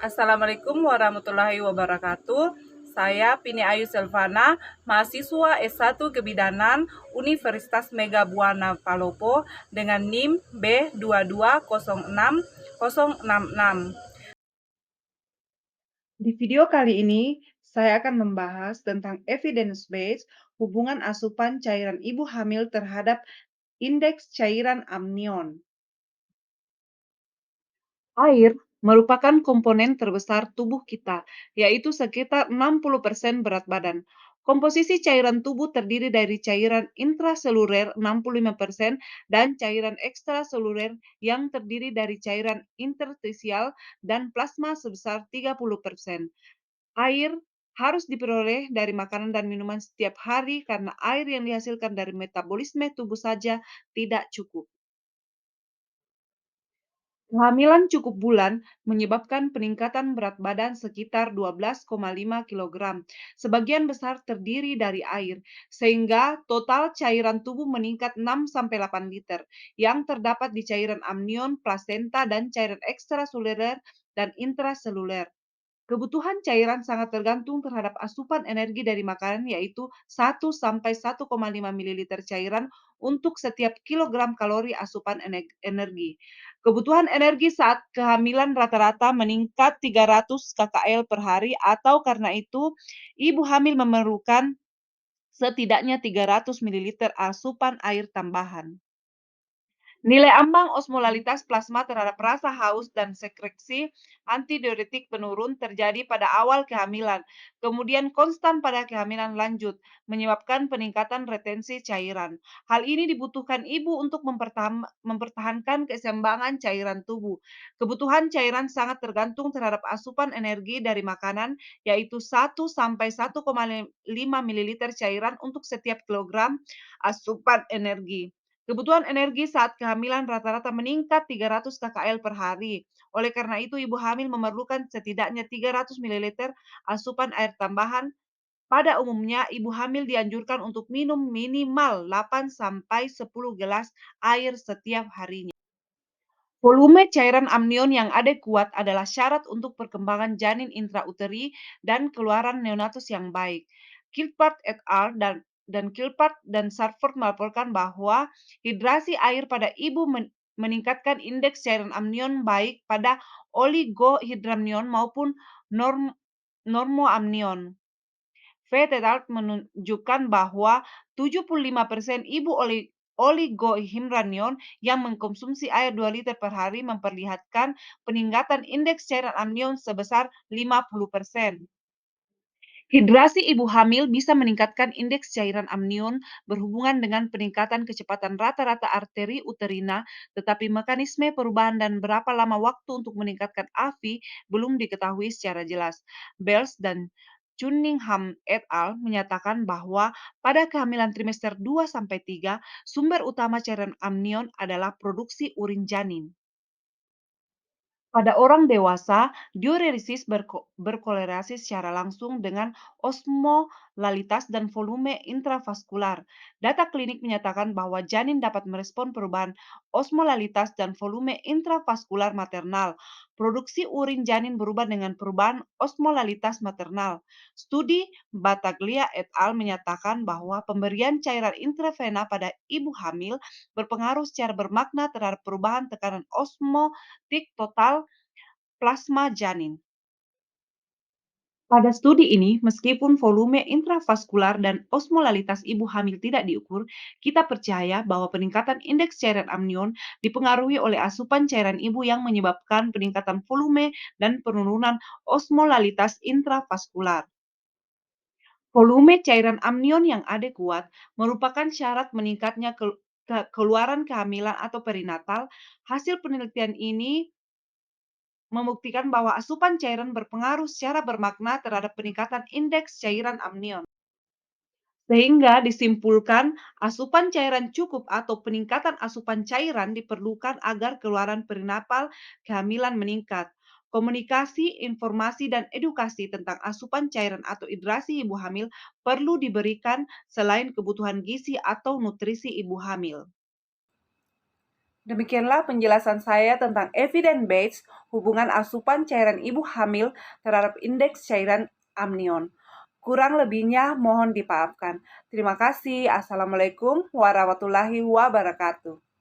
Assalamualaikum warahmatullahi wabarakatuh. Saya Pini Ayu Selvana, mahasiswa S1 Kebidanan Universitas Mega Buana Palopo dengan NIM B2206066. Di video kali ini, saya akan membahas tentang evidence-based hubungan asupan cairan ibu hamil terhadap indeks cairan amnion. Air merupakan komponen terbesar tubuh kita, yaitu sekitar 60% berat badan. Komposisi cairan tubuh terdiri dari cairan intraseluler 65% dan cairan ekstraseluler yang terdiri dari cairan interstisial dan plasma sebesar 30%. Air harus diperoleh dari makanan dan minuman setiap hari karena air yang dihasilkan dari metabolisme tubuh saja tidak cukup. Kehamilan cukup bulan menyebabkan peningkatan berat badan sekitar 12,5 kg. Sebagian besar terdiri dari air, sehingga total cairan tubuh meningkat 6-8 liter yang terdapat di cairan amnion, plasenta, dan cairan ekstraseluler dan intraseluler. Kebutuhan cairan sangat tergantung terhadap asupan energi dari makanan, yaitu 1-1,5 ml cairan untuk setiap kilogram kalori asupan energi. Kebutuhan energi saat kehamilan rata-rata meningkat 300 kkl per hari, atau karena itu ibu hamil memerlukan setidaknya 300 ml asupan air tambahan. Nilai ambang osmolalitas plasma terhadap rasa haus dan sekresi antidiuretik menurun terjadi pada awal kehamilan, kemudian konstan pada kehamilan lanjut, menyebabkan peningkatan retensi cairan. Hal ini dibutuhkan ibu untuk mempertahankan keseimbangan cairan tubuh. Kebutuhan cairan sangat tergantung terhadap asupan energi dari makanan, yaitu 1-1,5 ml cairan untuk setiap kilogram asupan energi. Kebutuhan energi saat kehamilan rata-rata meningkat 300 kkl per hari. Oleh karena itu, ibu hamil memerlukan setidaknya 300 ml asupan air tambahan. Pada umumnya, ibu hamil dianjurkan untuk minum minimal 8-10 gelas air setiap harinya. Volume cairan amnion yang adekuat adalah syarat untuk perkembangan janin intrauteri dan keluaran neonatus yang baik. Kilpart et al. dan Kilpart dan Sarford melaporkan bahwa hidrasi air pada ibu meningkatkan indeks cairan amnion baik pada oligohidramnion maupun normoamnion. Al. menunjukkan bahwa 75% ibu oligohidramnion yang mengkonsumsi air 2 liter per hari memperlihatkan peningkatan indeks cairan amnion sebesar 50%. Hidrasi ibu hamil bisa meningkatkan indeks cairan amnion berhubungan dengan peningkatan kecepatan rata-rata arteri uterina, tetapi mekanisme perubahan dan berapa lama waktu untuk meningkatkan AFI belum diketahui secara jelas. Bells dan Cunningham et al. Menyatakan bahwa pada kehamilan trimester 2-3, sumber utama cairan amnion adalah produksi urin janin. Pada orang dewasa, diuresis berkorelasi secara langsung dengan osmolalitas dan volume intravaskular. Data klinik menyatakan bahwa janin dapat merespon perubahan osmolalitas dan volume intravaskular maternal. Produksi urin janin berubah dengan perubahan osmolalitas maternal. Studi Battaglia et al. Menyatakan bahwa pemberian cairan intravena pada ibu hamil berpengaruh secara bermakna terhadap perubahan tekanan osmotik total plasma janin. Pada studi ini, meskipun volume intravaskular dan osmolalitas ibu hamil tidak diukur, kita percaya bahwa peningkatan indeks cairan amnion dipengaruhi oleh asupan cairan ibu yang menyebabkan peningkatan volume dan penurunan osmolalitas intravaskular. Volume cairan amnion yang adekuat merupakan syarat meningkatnya keluaran kehamilan atau perinatal. Hasil penelitian ini membuktikan bahwa asupan cairan berpengaruh secara bermakna terhadap peningkatan indeks cairan amnion. Sehingga disimpulkan asupan cairan cukup atau peningkatan asupan cairan diperlukan agar keluaran perinatal kehamilan meningkat. Komunikasi, informasi, dan edukasi tentang asupan cairan atau hidrasi ibu hamil perlu diberikan selain kebutuhan gizi atau nutrisi ibu hamil. Demikianlah penjelasan saya tentang evidence-based hubungan asupan cairan ibu hamil terhadap indeks cairan amnion. Kurang lebihnya mohon dimaafkan. Terima kasih. Assalamualaikum warahmatullahi wabarakatuh.